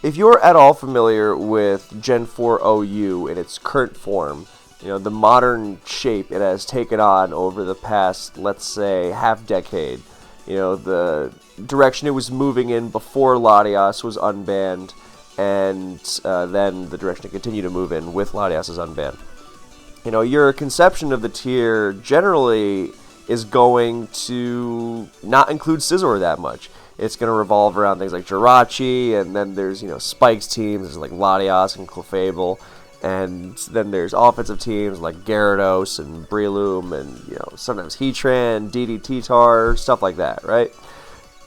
if you're at all familiar with Gen 4 OU in its current form, the modern shape it has taken on over the past, let's say, half decade, the direction it was moving in before Latias was unbanned, and then the direction it continued to move in with Latias's unban. Your conception of the tier generally is going to not include Scizor that much. It's going to revolve around things like Jirachi, and then there's, Spike's teams, there's like Latias and Clefable, and then there's offensive teams like Gyarados and Breloom, and, sometimes Heatran, DDT-Tar, stuff like that, right?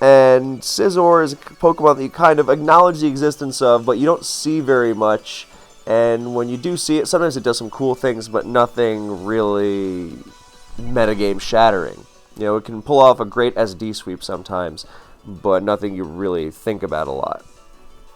And Scizor is a Pokemon that you kind of acknowledge the existence of, but you don't see very much, and when you do see it, sometimes it does some cool things, but nothing really metagame shattering. It can pull off a great SD sweep sometimes, but nothing you really think about a lot.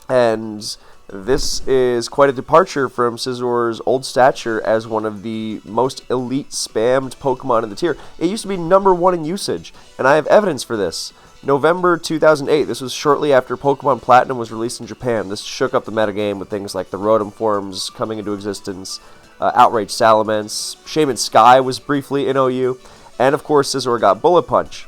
And this is quite a departure from Scizor's old stature as one of the most elite spammed Pokemon in the tier. It used to be number 1 in usage, and I have evidence for this. November 2008, this was shortly after Pokemon Platinum was released in Japan. This shook up the metagame with things like the Rotom forms coming into existence, Outrage Salamence, Shaman Sky was briefly in OU, and of course Scizor got Bullet Punch.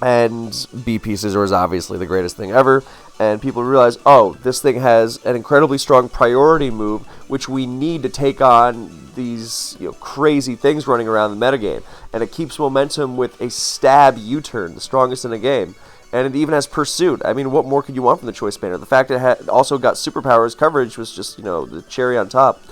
And BP Scizor is obviously the greatest thing ever, and people realize, oh, this thing has an incredibly strong priority move, which we need to take on these crazy things running around the metagame. And it keeps momentum with a stab U-turn, the strongest in the game. And it even has Pursuit. I mean, what more could you want from the Choice Banner? The fact that it also got Superpowers coverage was just, the cherry on top.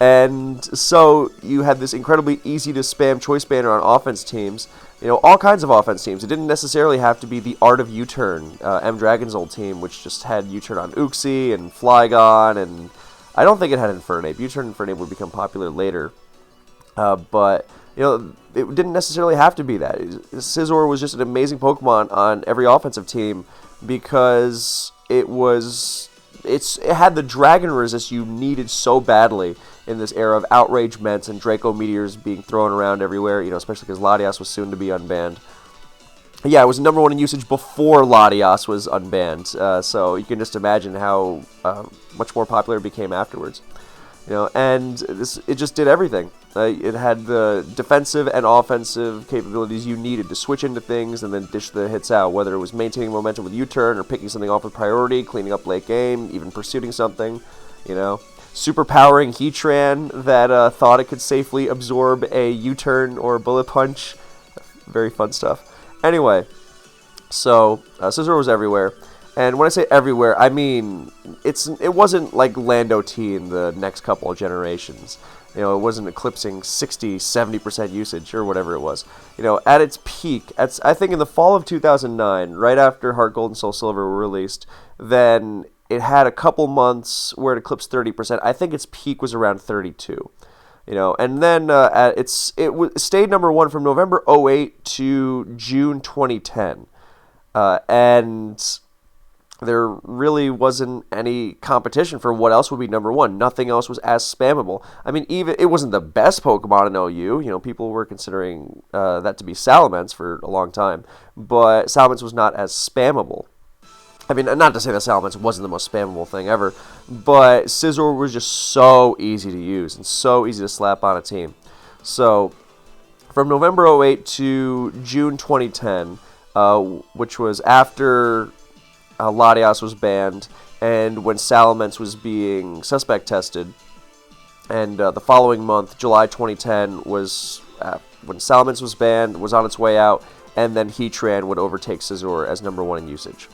And so you had this incredibly easy to spam Choice Banner on offense teams. All kinds of offense teams. It didn't necessarily have to be the Art of U-Turn, M Dragon's old team, which just had U-Turn on Uxie and Flygon, and I don't think it had Infernape. U-Turn and Infernape would become popular later. But, it didn't necessarily have to be that. Scizor was just an amazing Pokemon on every offensive team because it had the Dragon Resist you needed so badly in this era of Outrage Ments and Draco Meteors being thrown around everywhere, especially because Latias was soon to be unbanned. Yeah, it was number 1 in usage before Latias was unbanned, so you can just imagine how much more popular it became afterwards. And it just did everything. It had the defensive and offensive capabilities you needed to switch into things and then dish the hits out, whether it was maintaining momentum with U-turn or picking something off with priority, cleaning up late game, even pursuing something, Superpowering Heatran that thought it could safely absorb a U-turn or a Bullet Punch. Very fun stuff. Anyway, so Scizor was everywhere. And when I say everywhere, I mean it wasn't like Lando T in the next couple of generations. It wasn't eclipsing 60, 70% usage or whatever it was. At its peak, I think in the fall of 2009, right after Heart Gold and Soul Silver were released, then it had a couple months where it eclipsed 30%. I think its peak was around 32. And then it stayed number 1 from November 2008 to June 2010. And there really wasn't any competition for what else would be number 1. Nothing else was as spammable. I mean, even it wasn't the best Pokemon in OU. People were considering that to be Salamence for a long time, but Salamence was not as spammable. I mean, not to say that Salamence wasn't the most spammable thing ever, but Scizor was just so easy to use and so easy to slap on a team. So, from November 2008 to June 2010, which was after Latias was banned and when Salamence was being suspect tested, and the following month, July 2010, was when Salamence was banned, was on its way out, and then Heatran would overtake Scizor as number 1 in usage.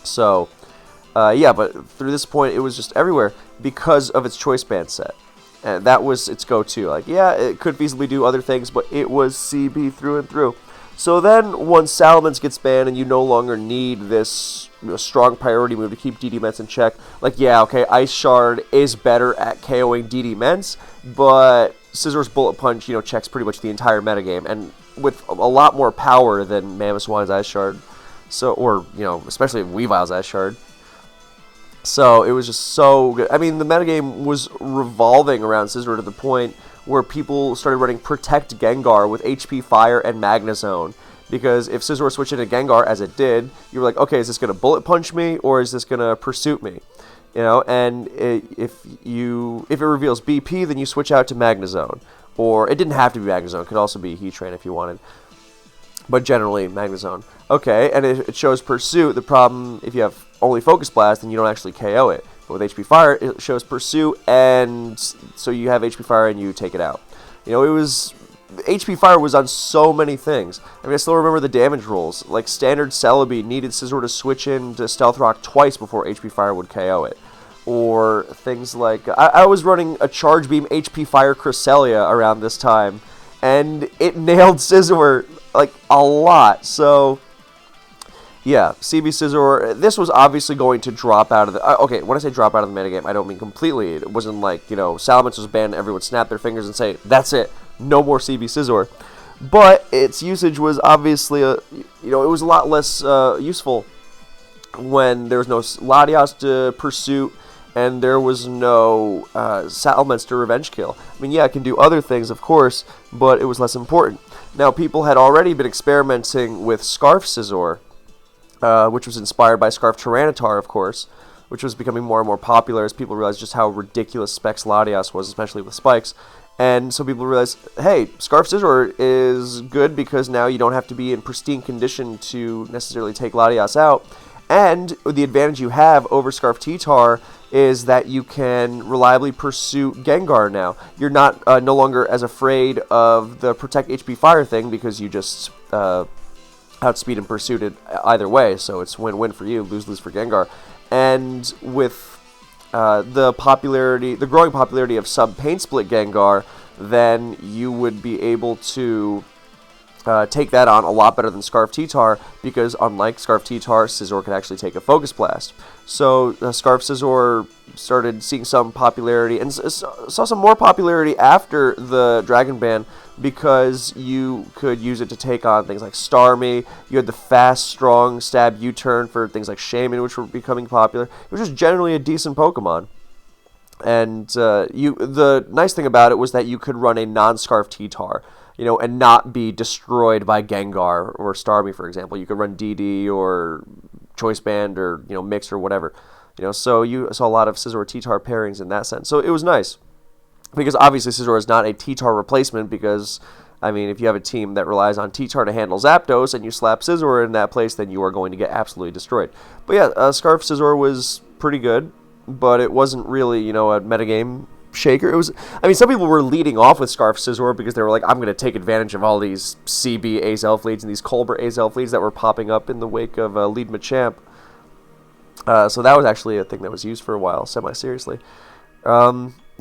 So, but through this point, it was just everywhere because of its Choice Band set. And that was its go-to. It could feasibly do other things, but it was CB through and through. So then, once Salamence gets banned and you no longer need this strong priority move to keep DD Ments in check, Ice Shard is better at KOing DD Ments, but Scizor's Bullet Punch, checks pretty much the entire metagame, and with a lot more power than Mamoswine's Ice Shard. So, especially Weavile's Ice Shard. So, it was just so good. I mean, the metagame was revolving around Scizor to the point where people started running Protect Gengar with HP Fire and Magnezone because if Scizor switched into Gengar, as it did, you were like, okay, is this going to bullet punch me, or is this going to pursuit me? You know, and if it reveals BP, then you switch out to Magnezone. Or, it didn't have to be Magnezone, it could also be Heatran if you wanted. But generally, Magnezone. Okay, and it shows Pursuit. The problem, if you have only Focus Blast, then you don't actually KO it. But with HP Fire, it shows Pursuit, and so you have HP Fire and you take it out. You know, HP Fire was on so many things. I mean, I still remember the damage rules. Like, standard Celebi needed Scizor to switch into Stealth Rock twice before HP Fire would KO it. Or things like, I was running a Charge Beam HP Fire Cresselia around this time, and it nailed Scizor, like, a lot. So, yeah, CB Scizor, this was obviously going to drop out of the... okay, when I say drop out of the metagame, I don't mean completely. It wasn't like, you know, Salamence was banned, everyone would snap their fingers and say, that's it, no more CB Scizor. But its usage was obviously, you know, it was a lot less useful when there was no Latias to Pursuit, and there was no Salamence to Revenge Kill. I mean, yeah, it can do other things, of course, but it was less important. Now, people had already been experimenting with Scarf Scizor, which was inspired by Scarf Tyranitar, of course, which was becoming more and more popular as people realized just how ridiculous Specs Latias was, especially with spikes. And so people realized, hey, Scarf Scizor is good because now you don't have to be in pristine condition to necessarily take Latias out. And the advantage you have over Scarf T-Tar is that you can reliably pursue Gengar now. You're not no longer as afraid of the Protect HP Fire thing because you just outspeed and pursued it either way. So it's win-win for you, lose-lose for Gengar. And with the growing popularity of Sub-Pain Split Gengar, then you would be able to take that on a lot better than Scarf T-Tar, because unlike Scarf T-Tar, Scizor can actually take a Focus Blast. So Scarf Scizor started seeing some popularity, and saw some more popularity after the Dragon Ban, because you could use it to take on things like Starmie. You had the fast, strong stab U-turn for things like Shaman, which were becoming popular. It was just generally a decent Pokemon. And the nice thing about it was that you could run a non-Scarf T-Tar, you know, and not be destroyed by Gengar or Starmie, for example. You could run DD or Choice Band or, you know, Mix or whatever. You know, so you saw a lot of Scizor T-Tar pairings in that sense. So it was nice, because obviously Scizor is not a T-Tar replacement, because, I mean, if you have a team that relies on T-Tar to handle Zapdos and you slap Scizor in that place, then you are going to get absolutely destroyed. But yeah, Scarf Scizor was pretty good, but it wasn't really, you know, a metagame shaker. It was, I mean, some people were leading off with Scarf Scizor because they were like, I'm going to take advantage of all these CB Ace Elf leads and these Colbert Ace Elf leads that were popping up in the wake of Lead Machamp. So that was actually a thing that was used for a while, semi-seriously.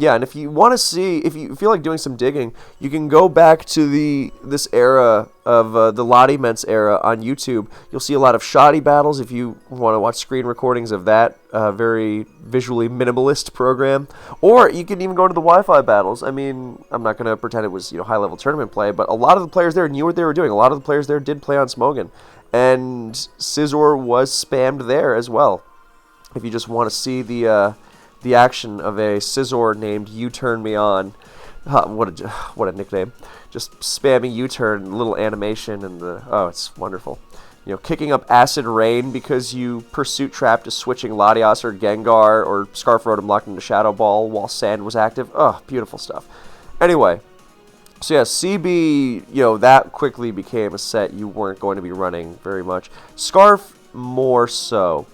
Yeah, and if you want to see, if you feel like doing some digging, you can go back to this era of the Latias era on YouTube. You'll see a lot of shoddy battles if you want to watch screen recordings of that very visually minimalist program. Or you can even go to the Wi-Fi battles. I mean, I'm not going to pretend it was, you know, high-level tournament play, but a lot of the players there knew what they were doing. A lot of the players there did play on Smogon, and Scizor was spammed there as well. If you just want to see the action of a Scizor named U-Turn Me On. What a nickname. Just spamming U-Turn, little animation, and it's wonderful. You know, kicking up Acid Rain because you Pursuit Trap to switching Latias or Gengar, or Scarf Rotom locked into Shadow Ball while Sand was active. Oh, beautiful stuff. Anyway, so yeah, CB, you know, that quickly became a set you weren't going to be running very much. Scarf, more so.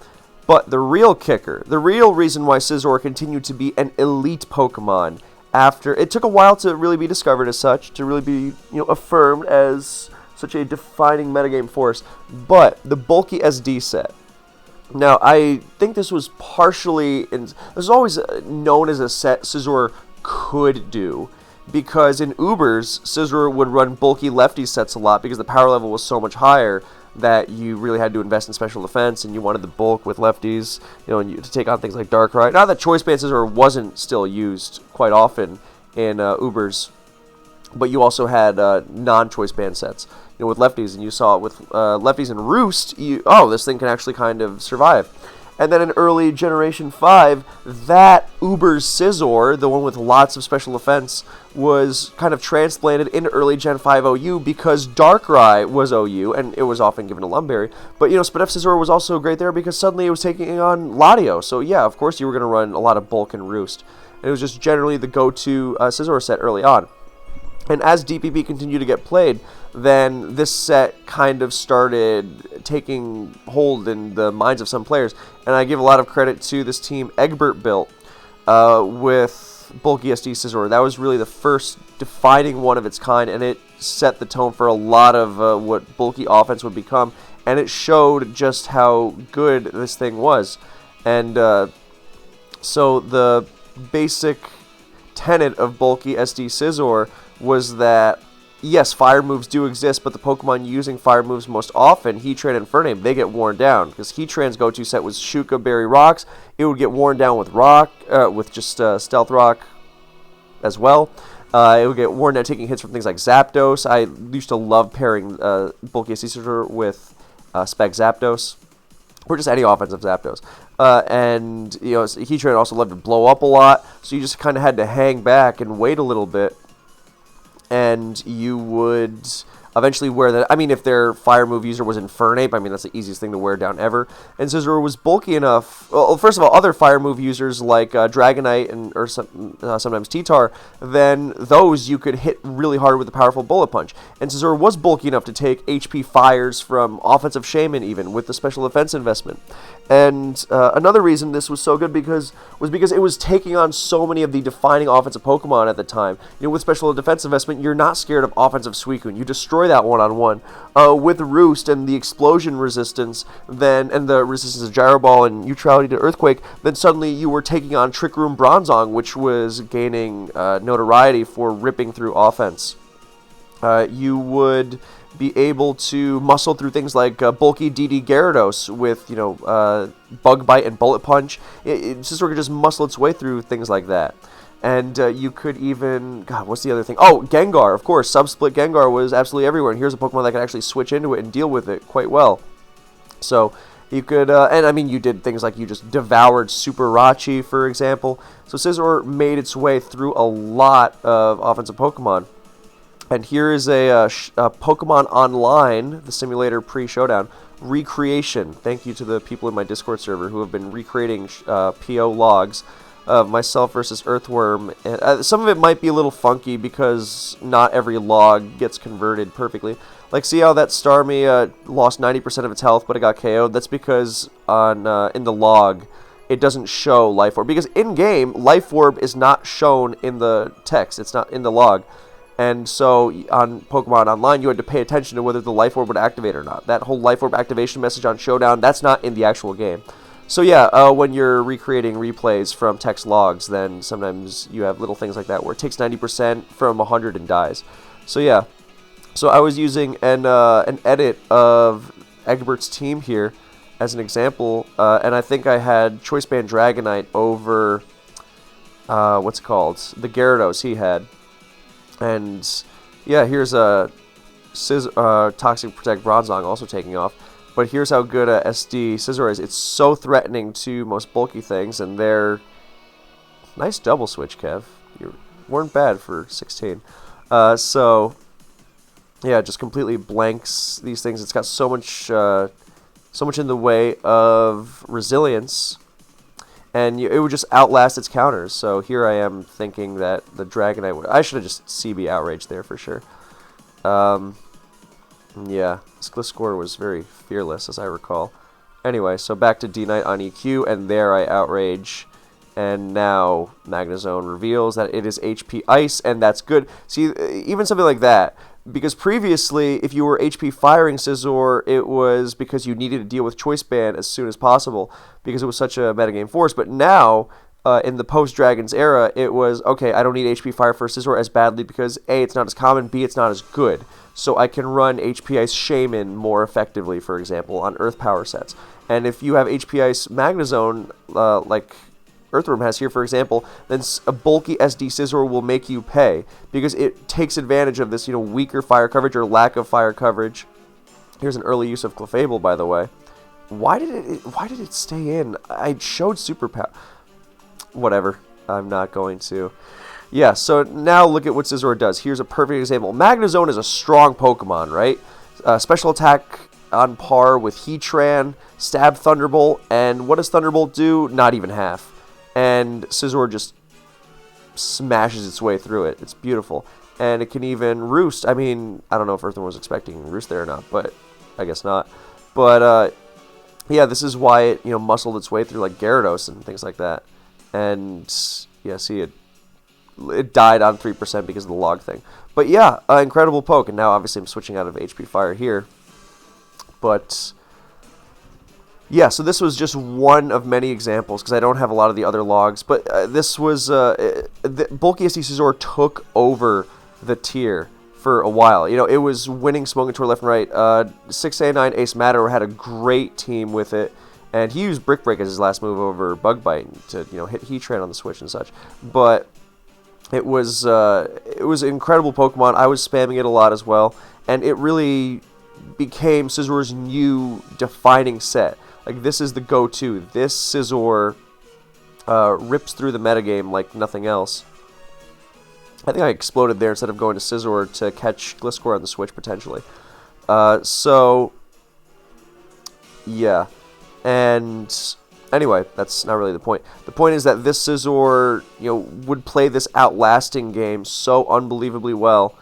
But the real kicker, the real reason why Scizor continued to be an elite Pokemon after, it took a while to really be discovered as such, to really be, you know, affirmed as such a defining metagame force, but the bulky SD set. Now, I think this was partially, this was always known as a set Scizor could do, because in Ubers, Scizor would run bulky lefty sets a lot because the power level was so much higher that you really had to invest in special defense, and you wanted the bulk with lefties, you know, and to take on things like Darkrai. Not that Choice Band Scizor wasn't still used quite often in Ubers, but you also had non-Choice Band sets, you know, with lefties, and you saw it with lefties and Roost. This thing can actually kind of survive. And then in early Generation 5, that Uber's Scizor, the one with lots of special defense, was kind of transplanted into early Gen 5 OU because Darkrai was OU, and it was often given to Lumberry. But, Spinef Scizor was also great there because suddenly it was taking on Latios. So, yeah, of course you were going to run a lot of Bulk and Roost. And it was just generally the go-to Scizor set early on. And as DPP continued to get played, then this set kind of started taking hold in the minds of some players. And I give a lot of credit to this team Egbert built with Bulky SD Scizor. That was really the first defining one of its kind, and it set the tone for a lot of what Bulky offense would become. And it showed just how good this thing was. And so the basic tenet of Bulky SD Scizor was that, yes, fire moves do exist, but the Pokemon using fire moves most often, Heatran and Fernape, they get worn down. Because Heatran's go-to set was Shuka, Berry, Rocks. It would get worn down with Rock, with just Stealth Rock as well. It would get worn down taking hits from things like Zapdos. I used to love pairing Bulky SD with Spec Zapdos, or just any offensive Zapdos. And, Heatran also loved to blow up a lot, so you just kind of had to hang back and wait a little bit. And you would eventually wear that. I mean, if their fire move user was Infernape, that's the easiest thing to wear down ever. And Scizor was bulky enough. Well, first of all, other fire move users like Dragonite or sometimes T-Tar, then those you could hit really hard with a powerful Bullet Punch. And Scizor was bulky enough to take HP fires from offensive Shaman even with the special defense investment. And another reason this was so good because it was taking on so many of the defining offensive Pokemon at the time. With special defense investment, you're not scared of offensive Suicune. You destroy that one-on-one. With Roost and the explosion resistance, and the resistance to Gyro Ball and neutrality to Earthquake, then suddenly you were taking on Trick Room Bronzong, which was gaining notoriety for ripping through offense. You would be able to muscle through things like bulky DD Gyarados with, Bug Bite and Bullet Punch. Scizor could just muscle its way through things like that. And you could even, God, what's the other thing? Oh, Gengar, of course. Sub-Split Gengar was absolutely everywhere. And here's a Pokemon that could actually switch into it and deal with it quite well. So you could, you did things like you just devoured Super Rachi, for example. So Scizor made its way through a lot of offensive Pokemon. And here is a Pokemon Online, the simulator pre-showdown, recreation. Thank you to the people in my Discord server who have been recreating PO logs of myself versus Earthworm. And, some of it might be a little funky because not every log gets converted perfectly. Like, see how that Starmie lost 90% of its health, but it got KO'd? That's because in the log, it doesn't show Life Orb. Because in-game, Life Orb is not shown in the text. It's not in the log. And so on Pokemon Online, you had to pay attention to whether the Life Orb would activate or not. That whole Life Orb activation message on Showdown, that's not in the actual game. So yeah, when you're recreating replays from text logs, then sometimes you have little things like that where it takes 90% from 100 and dies. So yeah, so I was using an edit of Egbert's team here as an example, and I think I had Choice Band Dragonite over, the Gyarados he had. And yeah, here's a Toxic Protect Bronzong also taking off. But here's how good a SD Scizor is. It's so threatening to most bulky things, and they're nice double switch, Kev. You weren't bad for 16. So yeah, just completely blanks these things. It's got so much in the way of resilience. And it would just outlast its counters. So here I am thinking that the Dragonite would... I should have just CB Outrage there for sure. Yeah, Skliscore was very fearless, as I recall. Anyway, so back to D-Knight on EQ, and there I Outrage. And now Magnezone reveals that it is HP Ice, and that's good. See, even something like that... Because previously, if you were HP firing Scizor, it was because you needed to deal with Choice Band as soon as possible, because it was such a metagame force. But now, in the post-Dragons era, it was, okay, I don't need HP fire for Scizor as badly because A, it's not as common, B, it's not as good. So I can run HP Ice Shaman more effectively, for example, on Earth Power sets. And if you have HP Ice Magnezone, like Earthworm has here, for example, then a bulky SD Scizor will make you pay because it takes advantage of this, weaker fire coverage or lack of fire coverage. Here's an early use of Clefable, by the way. Why did it stay in? I showed superpower. Whatever. I'm not going to. Yeah, so now look at what Scizor does. Here's a perfect example. Magnezone is a strong Pokemon, right? Special attack on par with Heatran, Stab Thunderbolt, and what does Thunderbolt do? Not even half. And Scizor just smashes its way through it. It's beautiful. And it can even roost. I mean, I don't know if Earthworm was expecting roost there or not, but I guess not. But, yeah, this is why it, muscled its way through, like, Gyarados and things like that. And, yeah, see, it died on 3% because of the log thing. But, yeah, incredible poke. And now, obviously, I'm switching out of HP Fire here. But, yeah, so this was just one of many examples, because I don't have a lot of the other logs. But this was, Bulky SD Scizor took over the tier for a while. It was winning Smogator left and right. 6A9 Ace Matador had a great team with it, and he used Brick Break as his last move over Bug Bite to hit Heatran on the Switch and such. But it was an incredible Pokemon. I was spamming it a lot as well, and it really became Scizor's new defining set. Like, this is the go-to. This Scizor rips through the metagame like nothing else. I think I exploded there instead of going to Scizor to catch Gliscor on the Switch, potentially. So, yeah. And, anyway, that's not really the point. The point is that this Scizor, would play this outlasting game so unbelievably well.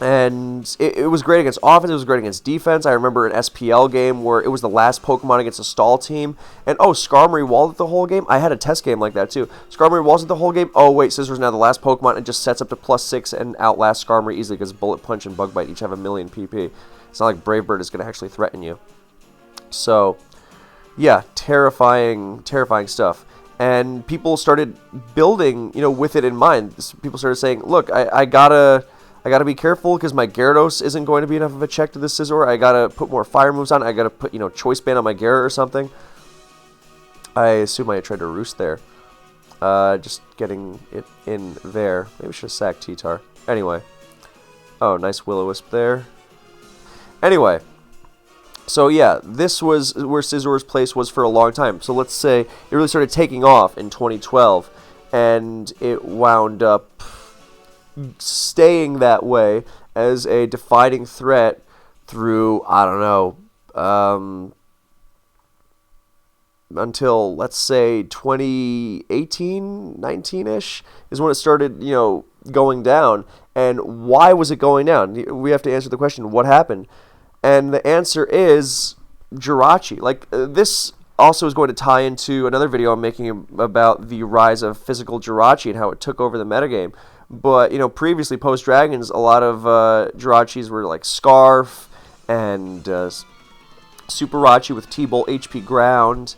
And it was great against offense, it was great against defense. I remember an SPL game where it was the last Pokemon against a stall team. And, Skarmory walled it the whole game. I had a test game like that, too. Skarmory walls it the whole game. Oh, wait, Scizor's now the last Pokemon and just sets up to +6 and outlasts Skarmory easily because Bullet Punch and Bug Bite each have 1,000,000 PP. It's not like Brave Bird is going to actually threaten you. So, yeah, terrifying stuff. And people started building, with it in mind. People started saying, look, I gotta be careful because my Gyarados isn't going to be enough of a check to this Scizor. I gotta put more fire moves on. I gotta put, Choice Band on my Gyara or something. I assume I tried to roost there. Just getting it in there. Maybe I should have sacked T-Tar. Anyway. Oh, nice Will-O-Wisp there. Anyway. So, yeah, this was where Scizor's place was for a long time. So, let's say it really started taking off in 2012. And it wound up staying that way as a defining threat through, I don't know, until, let's say, 2018, 19-ish is when it started, going down. And why was it going down? We have to answer the question, what happened? And the answer is Jirachi. Like, this also is going to tie into another video I'm making about the rise of physical Jirachi and how it took over the metagame. But, previously, post-Dragons, a lot of Jirachis were like Scarf and Superachi with T-Bolt HP Ground.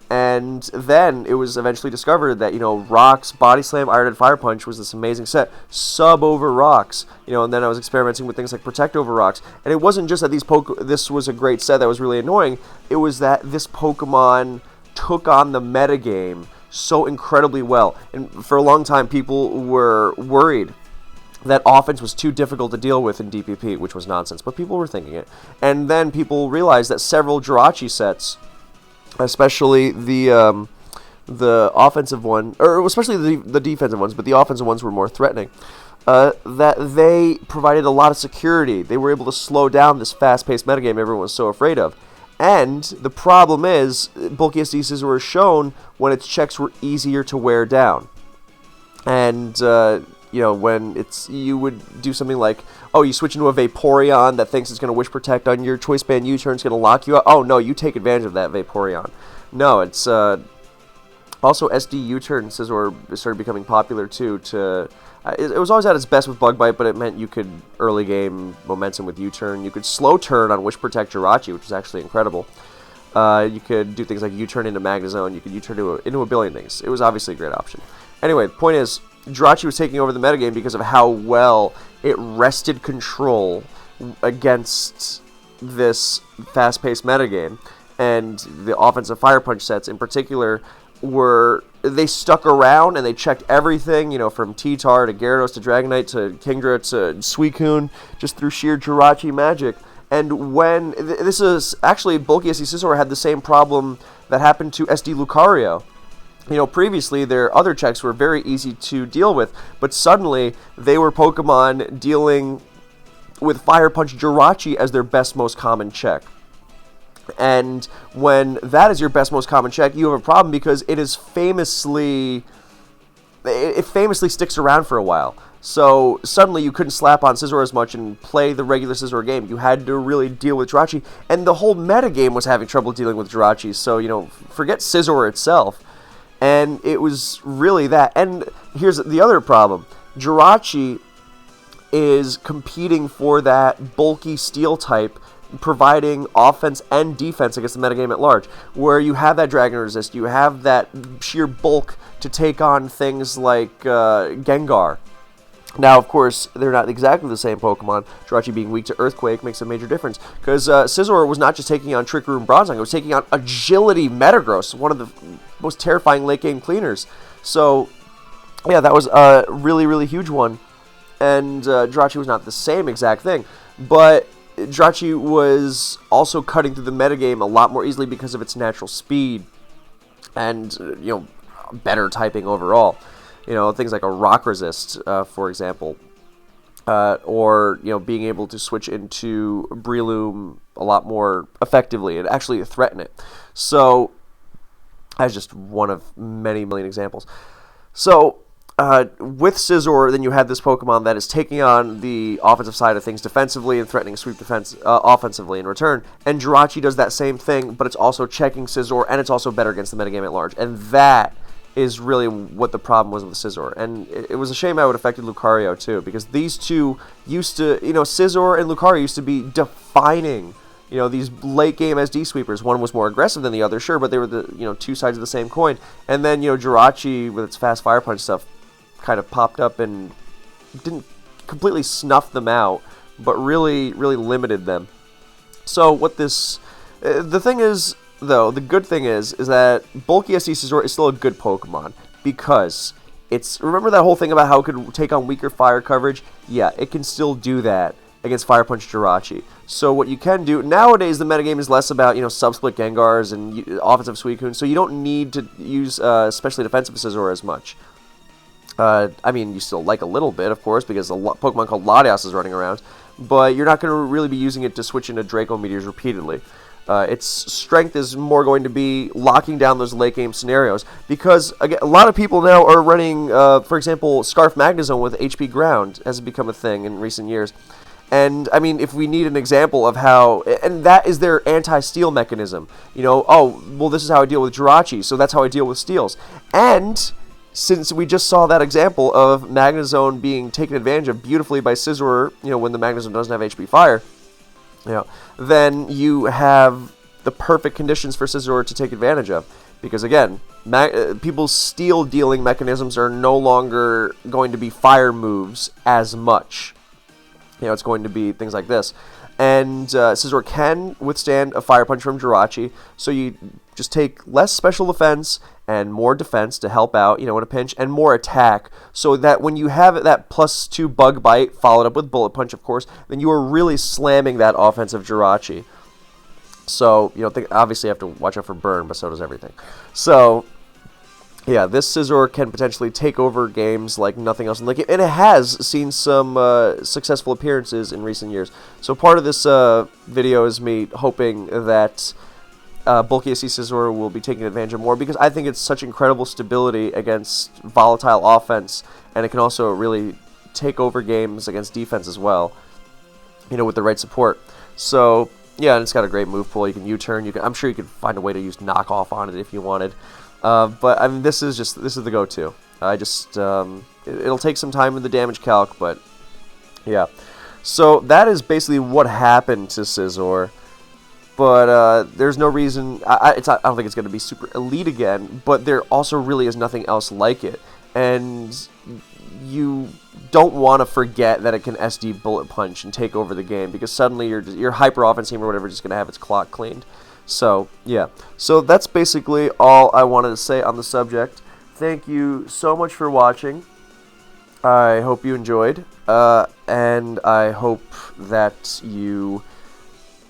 And then it was eventually discovered that, Rocks, Body Slam, Iron and Fire Punch was this amazing set. Sub over Rocks. And then I was experimenting with things like Protect over Rocks. And it wasn't just that this was a great set that was really annoying. It was that this Pokemon took on the metagame so incredibly well. And for a long time, people were worried that offense was too difficult to deal with in DPP, which was nonsense. But people were thinking it. And then people realized that several Jirachi sets, especially the offensive one, or especially the defensive ones, but the offensive ones were more threatening, that they provided a lot of security. They were able to slow down this fast-paced metagame everyone was so afraid of. And the problem is, Bulky SD Scizor was shown when its checks were easier to wear down. And, when you would do something like, oh, you switch into a Vaporeon that thinks it's going to Wish Protect on your Choice Band U-turn, it's going to lock you out. Oh, no, you take advantage of that Vaporeon. No, it's, also SD U-turn Scizor started becoming popular, too, it was always at its best with Bug Bite, but it meant you could early game momentum with U-turn. You could slow turn on Wish Protect Jirachi, which was actually incredible. You could do things like U-turn into Magnezone. You could U-turn into a billion things. It was obviously a great option. Anyway, the point is, Jirachi was taking over the metagame because of how well it wrested control against this fast-paced metagame. And the offensive Fire Punch sets in particular they stuck around and they checked everything, from T-Tar to Gyarados to Dragonite to Kingdra to Suicune, just through sheer Jirachi magic. And when this is actually, bulky SD Scizor had the same problem that happened to SD Lucario. Previously their other checks were very easy to deal with, but suddenly they were Pokemon dealing with Fire Punch Jirachi as their best, most common check. And when that is your best, most common check, you have a problem because it famously sticks around for a while. So suddenly you couldn't slap on Scizor as much and play the regular Scizor game. You had to really deal with Jirachi, and the whole metagame was having trouble dealing with Jirachi. So, forget Scizor itself. And it was really that. And here's the other problem. Jirachi is competing for that bulky steel type, providing offense and defense against the metagame at large, where you have that Dragon Resist, you have that sheer bulk to take on things like Gengar. Now, of course, they're not exactly the same Pokemon. Jirachi being weak to Earthquake makes a major difference, because Scizor was not just taking on Trick Room Bronzong, it was taking on Agility Metagross, one of the most terrifying late-game cleaners. So, yeah, that was a really, really huge one. And Jirachi was not the same exact thing, but Jirachi was also cutting through the metagame a lot more easily because of its natural speed and, better typing overall. Things like a Rock Resist, for example, or, being able to switch into Breloom a lot more effectively and actually threaten it. So, that's just one of many million examples. So, with Scizor, then you had this Pokemon that is taking on the offensive side of things defensively and threatening sweep defense offensively in return. And Jirachi does that same thing, but it's also checking Scizor, and it's also better against the metagame at large. And that is really what the problem was with Scizor. And it was a shame how it affected Lucario too, because these two used to, Scizor and Lucario used to be defining, these late game SD sweepers. One was more aggressive than the other, sure, but they were the, two sides of the same coin. And then, Jirachi with its fast Fire Punch stuff kind of popped up and didn't completely snuff them out, but really, really limited them. So what the thing is, though, the good thing is that bulky SD Scizor is still a good Pokemon, because remember that whole thing about how it could take on weaker fire coverage? Yeah, it can still do that against Fire Punch Jirachi. So what you can do, nowadays the metagame is less about, sub-split Gengars and offensive Suicunes, so you don't need to use especially defensive Scizor as much. You still like a little bit, of course, because a Pokemon called Latias is running around, but you're not going to really be using it to switch into Draco Meteors repeatedly. Its strength is more going to be locking down those late-game scenarios, because, again, a lot of people now are running, for example, Scarf Magnezone with HP Ground has become a thing in recent years. And, if we need an example of how, and that is their anti-steal mechanism. This is how I deal with Jirachi, so that's how I deal with steals. And since we just saw that example of Magnezone being taken advantage of beautifully by Scizor, when the Magnezone doesn't have HP Fire, then you have the perfect conditions for Scizor to take advantage of. Because again, people's steal dealing mechanisms are no longer going to be fire moves as much. It's going to be things like this. And Scizor can withstand a Fire Punch from Jirachi, so you just take less special defense and more defense to help out, in a pinch, and more attack, so that when you have that +2 Bug Bite, followed up with Bullet Punch, of course, then you are really slamming that offensive Jirachi. So, obviously you have to watch out for burn, but so does everything. So, yeah, this Scizor can potentially take over games like nothing else in the game, and it has seen some successful appearances in recent years. So part of this video is me hoping that bulky SD Scizor will be taken advantage of more, because I think it's such incredible stability against volatile offense, and it can also really take over games against defense as well, with the right support. So, yeah, and it's got a great move pool. You can U-turn. I'm sure you could find a way to use knockoff on it if you wanted. But this is the go-to. It'll take some time in the damage calc, but yeah. So that is basically what happened to Scizor. But there's no reason. I don't think it's going to be super elite again. But there also really is nothing else like it, and you don't want to forget that it can SD Bullet Punch and take over the game, because suddenly your hyper offense team or whatever is just going to have its clock cleaned. So, yeah. So that's basically all I wanted to say on the subject. Thank you so much for watching. I hope you enjoyed. And I hope that you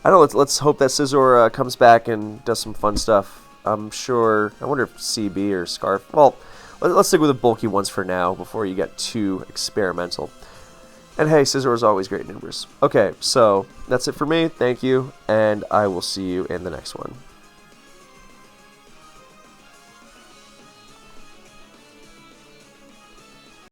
I don't know. Let's hope that Scizor comes back and does some fun stuff. I'm sure. I wonder if CB or Scarf. Well, let's stick with the bulky ones for now before you get too experimental. And hey, Scizor is always great numbers. Okay, so that's it for me. Thank you, and I will see you in the next one.